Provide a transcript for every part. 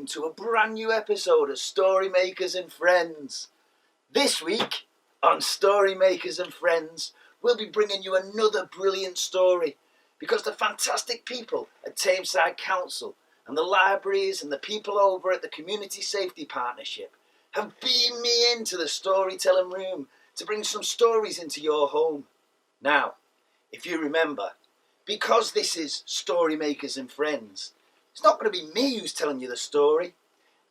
welcome to a brand new episode of Storymakers and Friends. This week on Storymakers and Friends, we'll be bringing you another brilliant story because the fantastic people at Tameside Council and the libraries and the people over at the Community Safety Partnership have beamed me into the storytelling room to bring some stories into your home. Now, if you remember, because this is Storymakers and Friends, it's not going to be me who's telling you the story.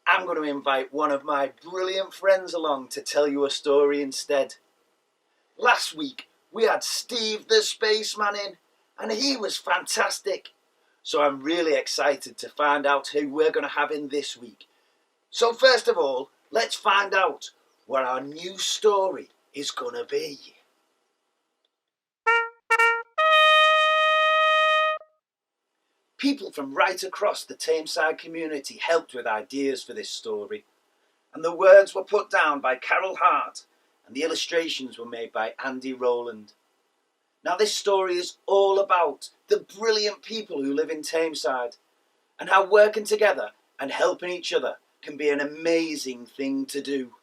I'm going to invite one of my brilliant friends along to tell you a story instead. Last week, we had Steve the Spaceman in, and he was fantastic. So I'm really excited to find out who we're going to have in this week. So first of all, let's find out what our new story is going to be. People from right across the Tameside community helped with ideas for this story, and the words were put down by Carol Hart and the illustrations were made by Andy Rowland. Now this story is all about the brilliant people who live in Tameside and how working together and helping each other can be an amazing thing to do.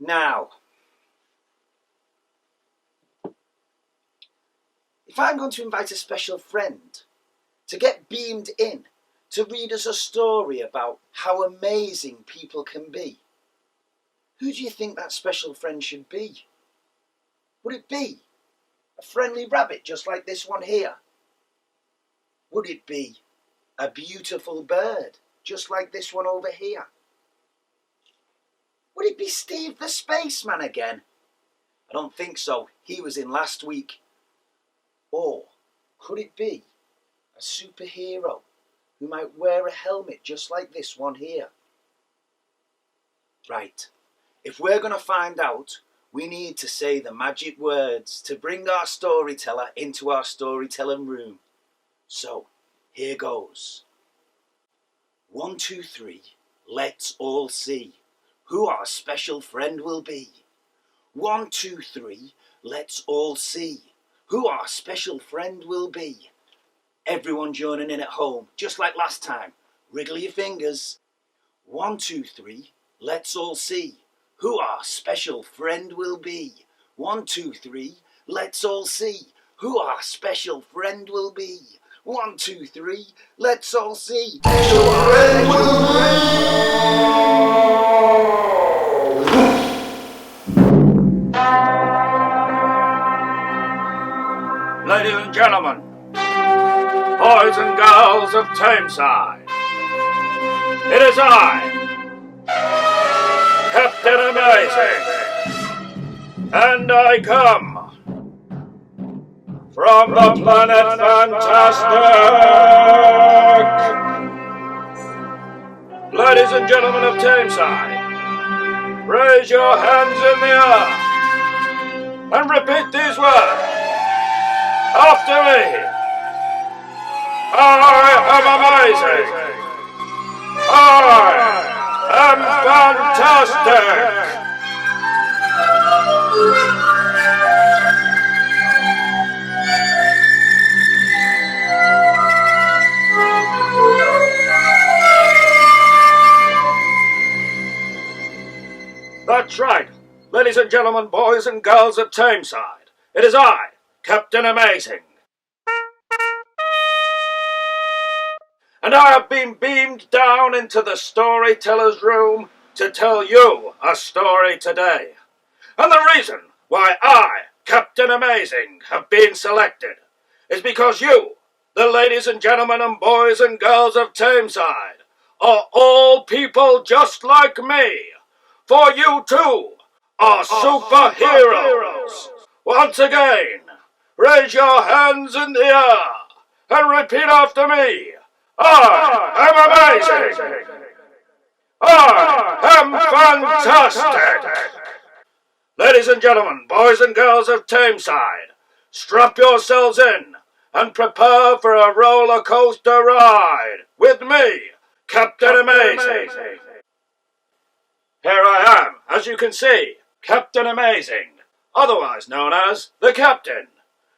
Now, if I'm going to invite a special friend to get beamed in to read us a story about how amazing people can be, who do you think that special friend should be? Would it be a friendly rabbit just like this one here? Would it be a beautiful bird just like this one over here? Would it be Steve the Spaceman again? I don't think so. He was in last week. Or could it be a superhero who might wear a helmet just like this one here? Right, if we're going to find out, we need to say the magic words to bring our storyteller into our storytelling room. So, here goes. 1, 2, 3, let's all see who our special friend will be. 1, 2, 3, let's all see who our special friend will be. Everyone joining in at home, just like last time. Wriggle your fingers. 1, 2, 3, let's all see who our special friend will be. 1, 2, 3, let's all see who our special friend will be. 1, 2, 3, let's all see who our friend will be. Ladies and gentlemen, boys and girls of Tameside, it is I, Captain Amazing, and I come from the planet Fantastic. Ladies and gentlemen of Tameside, raise your hands in the air and repeat these words after me. I am amazing. I am fantastic. That's right, ladies and gentlemen, boys and girls of Tameside. It is I, Captain Amazing. And I have been beamed down into the storyteller's room to tell you a story today. And the reason why I, Captain Amazing, have been selected is because you, the ladies and gentlemen and boys and girls of Tameside, are all people just like me. For you too are superheroes. Once again, raise your hands in the air and repeat after me. I am amazing. I am fantastic. Ladies and gentlemen, boys and girls of Tameside, strap yourselves in and prepare for a roller coaster ride with me, Captain Amazing. Here I am, as you can see, Captain Amazing, otherwise known as the Captain.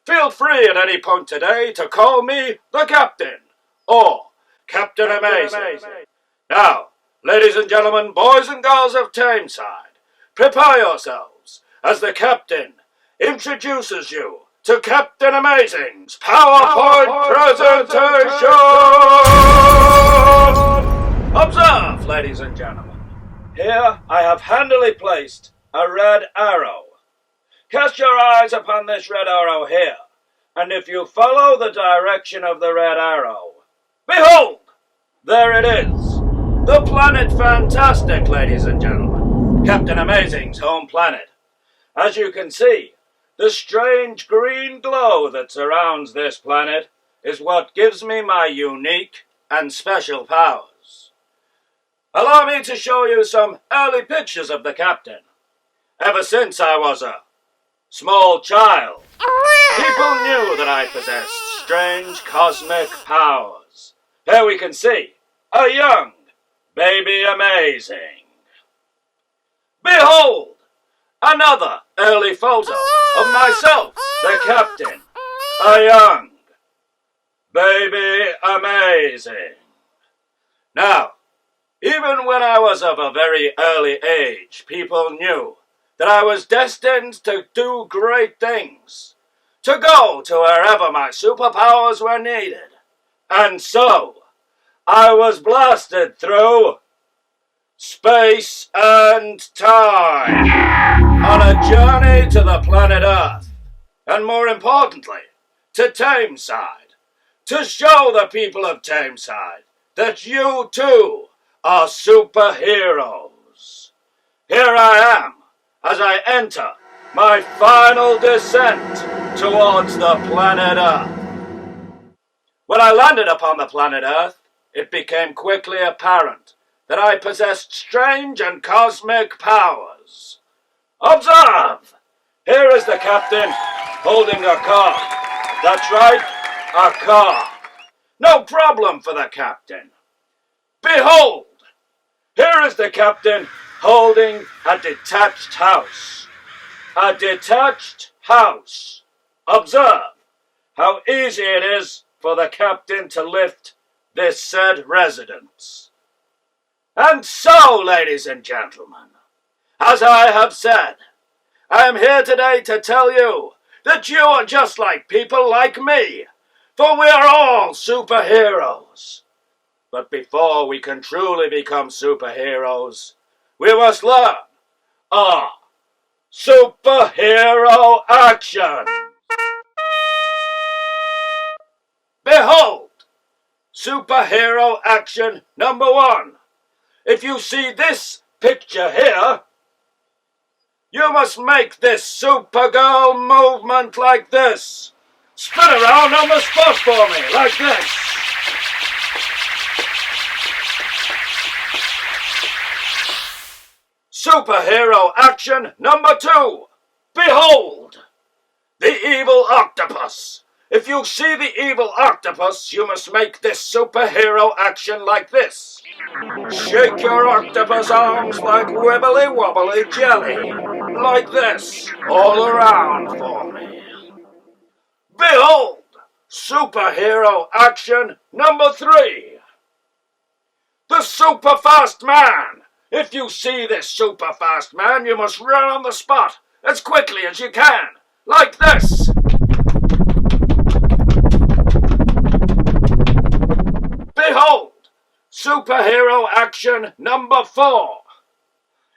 Feel free at any point today to call me the Captain or Captain Amazing. Now, ladies and gentlemen, boys and girls of Tameside, prepare yourselves as the captain introduces you to Captain Amazing's PowerPoint presentation! Observe, ladies and gentlemen. Here I have handily placed a red arrow. Cast your eyes upon this red arrow here, and if you follow the direction of the red arrow, behold, there it is. The planet Fantastic, ladies and gentlemen. Captain Amazing's home planet. As you can see, the strange green glow that surrounds this planet is what gives me my unique and special powers. Allow me to show you some early pictures of the captain. Ever since I was a small child, people knew that I possessed strange cosmic powers. Here we can see a young baby Amazing. Behold, another early photo of myself, the captain, a young baby Amazing. Now, even when I was of a very early age, people knew that I was destined to do great things, to go to wherever my superpowers were needed. And so, I was blasted through space and time on a journey to the planet Earth, and more importantly, to Tameside, to show the people of Tameside that you too are superheroes. Here I am, as I enter my final descent towards the planet Earth. When I landed upon the planet Earth, it became quickly apparent that I possessed strange and cosmic powers. Observe! Here is the captain holding a car. That's right, a car. No problem for the captain. Behold! Here is the captain holding a detached house. A detached house. Observe how easy it is for the captain to lift this said residence. And so, ladies and gentlemen, as I have said, I am here today to tell you that you are just like people like me, for we are all superheroes. But before we can truly become superheroes, we must learn our superhero action. Behold, superhero action number 1. If you see this picture here, you must make this Supergirl movement like this. Spin around on the spot for me, like this. Superhero action number 2. Behold, the evil octopus. If you see the evil octopus, you must make this superhero action like this. Shake your octopus arms like wibbly wobbly jelly. Like this, all around for me. Behold, superhero action number 3. The super fast man. If you see this super fast man, you must run on the spot as quickly as you can. Like this. Behold, superhero action number 4.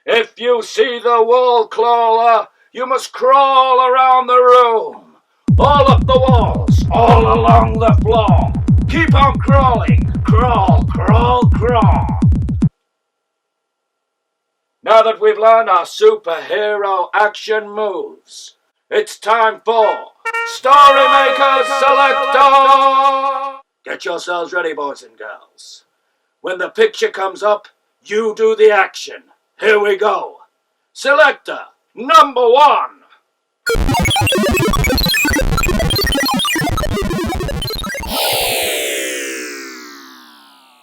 If you see the wall crawler, you must crawl around the room. All up the walls, all along the floor. Keep on crawling. Crawl, crawl, crawl. Now that we've learned our superhero action moves, it's time for Storymakers Selector! Get yourselves ready, boys and girls. When the picture comes up, you do the action. Here we go. Selector number 1.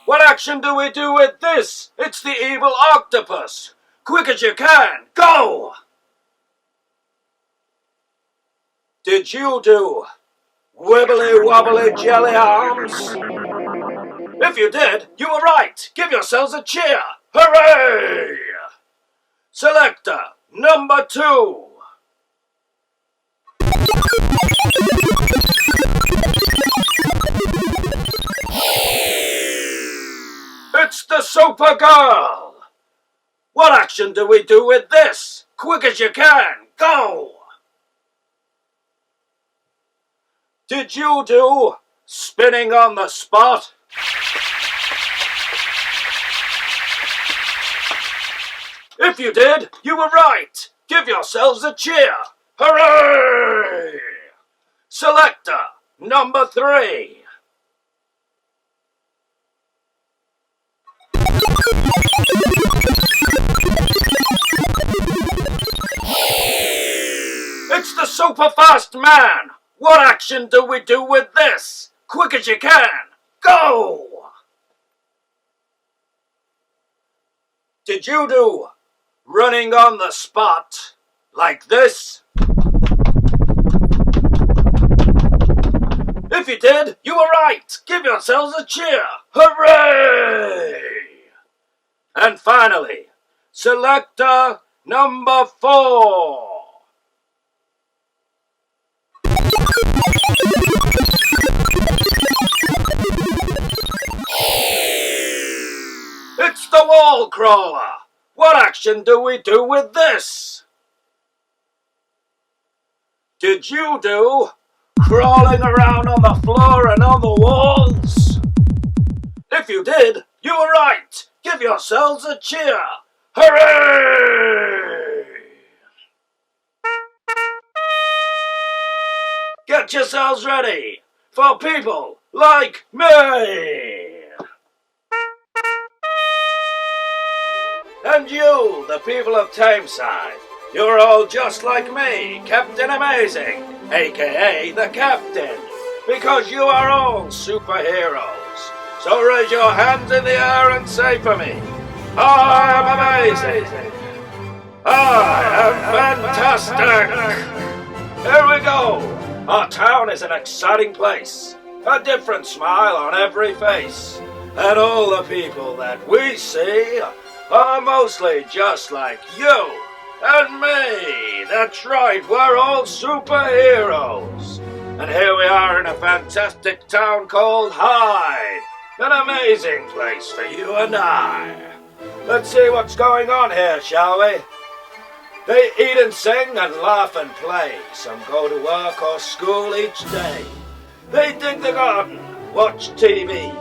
What action do we do with this? It's the evil octopus. Quick as you can, go! Did you do wibbly wobbly jelly arms? If you did, you were right. Give yourselves a cheer. Hooray! Selector number 2. It's the Super Girl. What action do we do with this? Quick as you can, go! Did you do spinning on the spot? If you did, you were right. Give yourselves a cheer. Hooray! Selector number 3. It's the super fast man. What action do we do with this? Quick as you can, go! Did you do running on the spot like this? If you did, you were right. Give yourselves a cheer. Hooray! And finally, selector number 4. It's the wall crawler. What action do we do with this? Did you do crawling around on the floor and on the walls? If you did, you were right. Give yourselves a cheer. Hooray! Get yourselves ready for people like me. And you, the people of Tameside, you're all just like me, Captain Amazing, aka the Captain, because you are all superheroes. So raise your hands in the air and say for me, I am amazing. I am fantastic. Here we go. Our town is an exciting place, a different smile on every face, and all the people that we see are mostly just like you and me. That's right, we're all superheroes. And here we are in a fantastic town called Hyde, an amazing place for you and I. Let's see what's going on here, shall we? They eat and sing and laugh and play. Some go to work or school each day. They dig the garden, watch TV,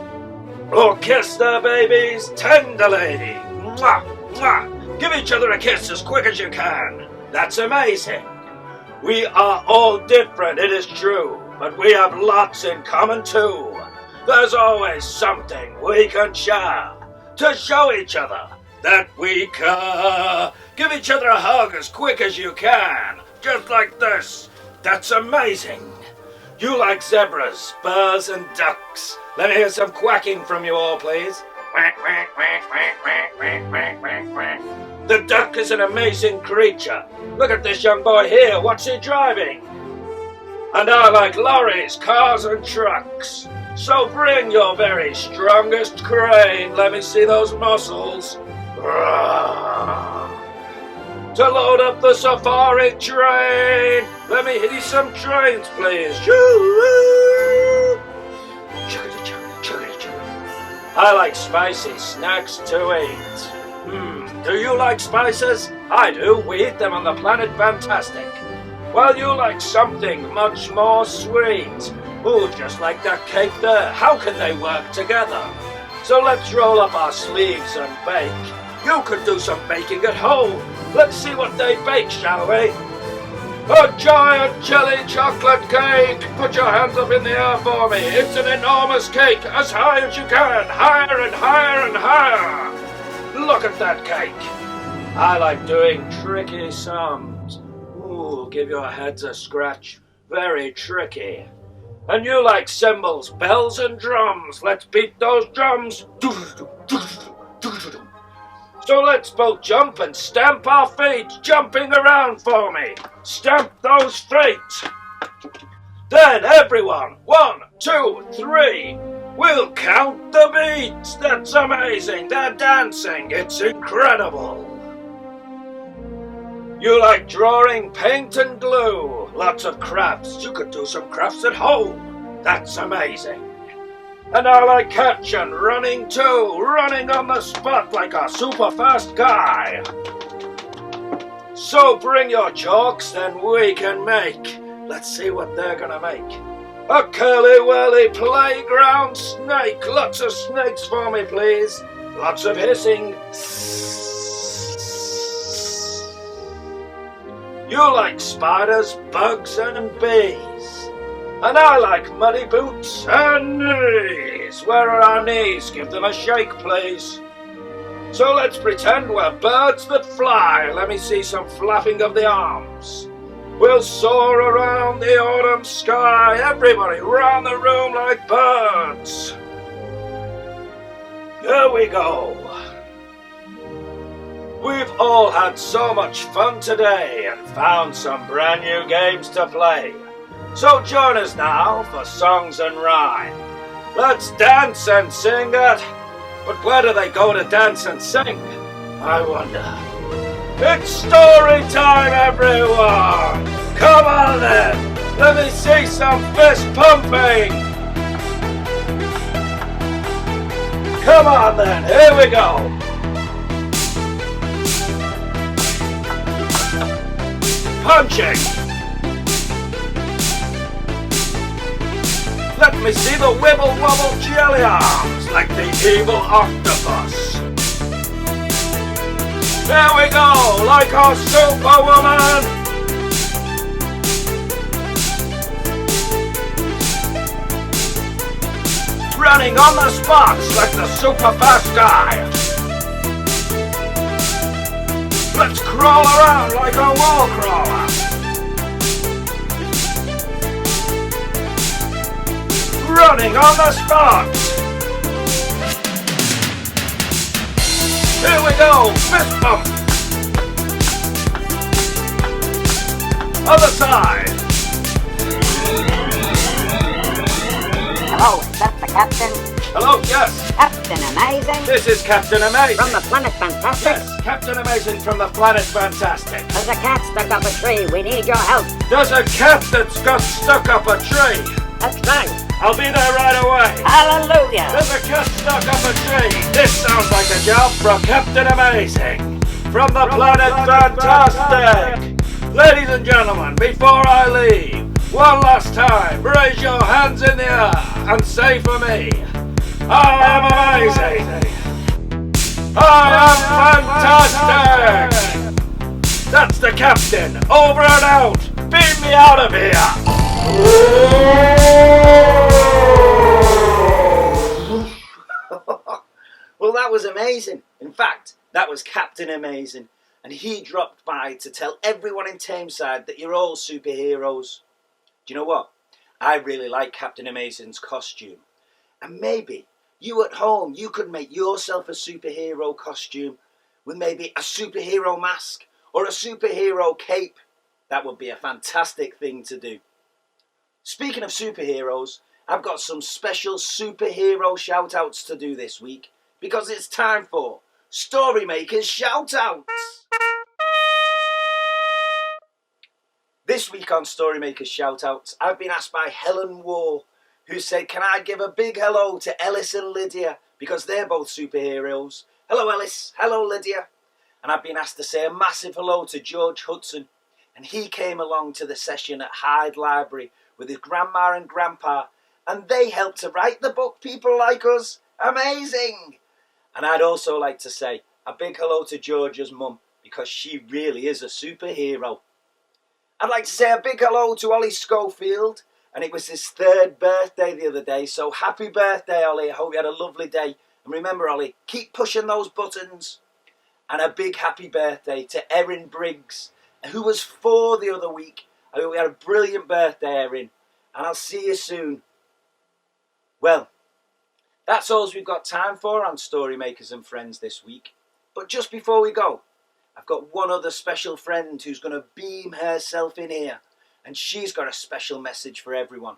or kiss their babies tenderly. Mwah, mwah. Give each other a kiss as quick as you can. That's amazing. We are all different, it is true, but we have lots in common too. There's always something we can share to show each other that we care. Give each other a hug as quick as you can, just like this. That's amazing. You like zebras, birds and ducks. Let me hear some quacking from you all, please. Quack, quack, quack, quack, quack, quack, quack, quack, quack. The duck is an amazing creature. Look at this young boy here. What's he driving? And I like lorries, cars and trucks. So bring your very strongest crane. Let me see those muscles. To load up the safari train. Let me hit you some trains, please. I like spicy snacks to eat. Do you like spices? I do. We eat them on the planet Fantastic. Well, you like something much more sweet. Ooh, just like that cake there. How can they work together? So let's roll up our sleeves and bake. You could do some baking at home. Let's see what they bake, shall we? A giant jelly chocolate cake! Put your hands up in the air for me. It's an enormous cake, as high as you can. Higher and higher and higher. Look at that cake. I like doing tricky sums. Ooh, give your heads a scratch. Very tricky. And you like cymbals, bells and drums. Let's beat those drums. So let's both jump and stamp our feet, jumping around for me. Stamp those feet. Then everyone, 1, 2, 3. We'll count the beats. That's amazing. They're dancing. It's incredible. You like drawing, paint and glue. Lots of crafts. You could do some crafts at home. That's amazing. And I like catching, running too. Running on the spot like a super fast guy. So bring your chalks, then we can make. Let's see what they're gonna make. A curly-whirly playground snake. Lots of snakes for me, please. Lots of hissing. You like spiders, bugs and bees. And I like muddy boots and knees. Where are our knees? Give them a shake, please. So let's pretend we're birds that fly. Let me see some flapping of the arms. We'll soar around the autumn sky. Everybody round the room like birds. Here we go. We've all had so much fun today and found some brand new games to play. So join us now for songs and rhyme. Let's dance and sing it. But where do they go to dance and sing? I wonder. It's story time, everyone! Come on then! Let me see some fist pumping! Come on then, here we go! Punching! Let me see the wibble wobble jelly arms like the evil octopus. There we go, like our superwoman. Running on the spots like the super fast guy. Let's crawl around like a wall crawler. Running on the spot. Here we go, fist bump. Other side. Hello, is that the captain? Hello, yes. Captain Amazing? This is Captain Amazing. From the Planet Fantastic? Yes, Captain Amazing from the Planet Fantastic. There's a cat stuck up a tree. We need your help. There's a cat that's got stuck up a tree. That's right. I'll be there right away. Hallelujah. There's a cat stuck up a tree. This sounds like a job from Captain Amazing from the Planet Fantastic. Ladies and gentlemen, before I leave, one last time, raise your hands in the air and say for me, I am amazing. I am fantastic. That's the captain. Over and out. Beam me out of here. Well, that was amazing. In fact, that was Captain Amazing. And he dropped by to tell everyone in Tameside that you're all superheroes. Do you know what? I really like Captain Amazing's costume. And maybe you at home, you could make yourself a superhero costume with maybe a superhero mask or a superhero cape. That would be a fantastic thing to do. Speaking of superheroes, I've got some special superhero shout-outs to do this week because it's time for Storymakers shout-outs. This week on Storymakers shout-outs, I've been asked by Helen Waugh, who said, can I give a big hello to Ellis and Lydia because they're both superheroes. Hello Ellis, hello Lydia. And I've been asked to say a massive hello to George Hudson, and he came along to the session at Hyde Library with his grandma and grandpa, and they helped to write the book People Like Us. Amazing! And I'd also like to say a big hello to George's mum, because she really is a superhero. I'd like to say a big hello to Ollie Schofield, and it was his 3rd birthday the other day, so happy birthday Ollie, I hope you had a lovely day. And remember Ollie, keep pushing those buttons. And a big happy birthday to Erin Briggs, who was 4 the other week. I hope we had a brilliant birthday, Erin, and I'll see you soon. Well, that's all we've got time for on Storymakers and Friends this week. But just before we go, I've got one other special friend who's going to beam herself in here, and she's got a special message for everyone.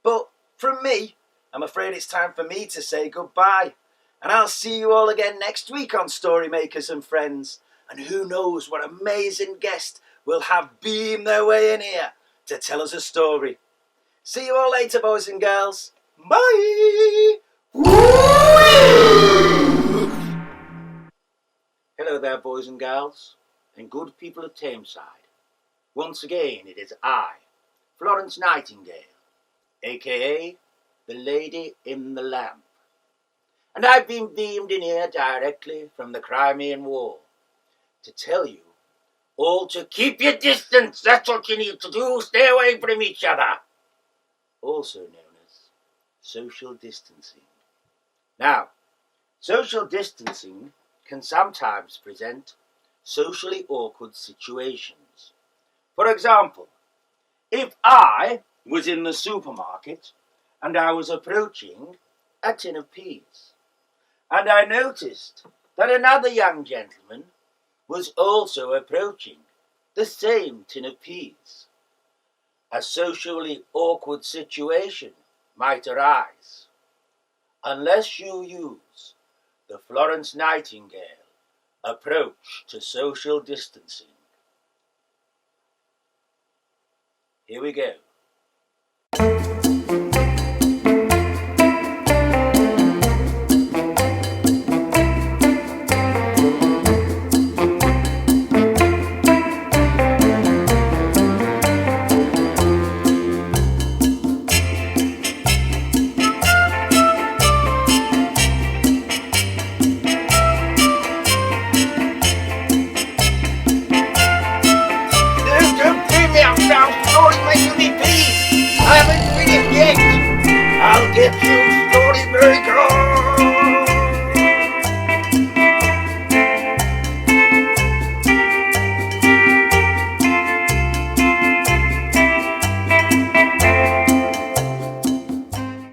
But from me, I'm afraid it's time for me to say goodbye. And I'll see you all again next week on Storymakers and Friends. And who knows what amazing guest we'll have beam their way in here to tell us a story. See you all later, boys and girls. Bye! Hello there, boys and girls, and good people of Tameside. Once again, it is I, Florence Nightingale, aka the Lady in the Lamp. And I've been beamed in here directly from the Crimean War to tell you all to keep your distance. That's what you need to do. Stay away from each other. Also known as social distancing. Now, social distancing can sometimes present socially awkward situations. For example, if I was in the supermarket and I was approaching a tin of peas, and I noticed that another young gentleman was also approaching the same tin of peas, a socially awkward situation might arise, unless you use the Florence Nightingale approach to social distancing. Here we go.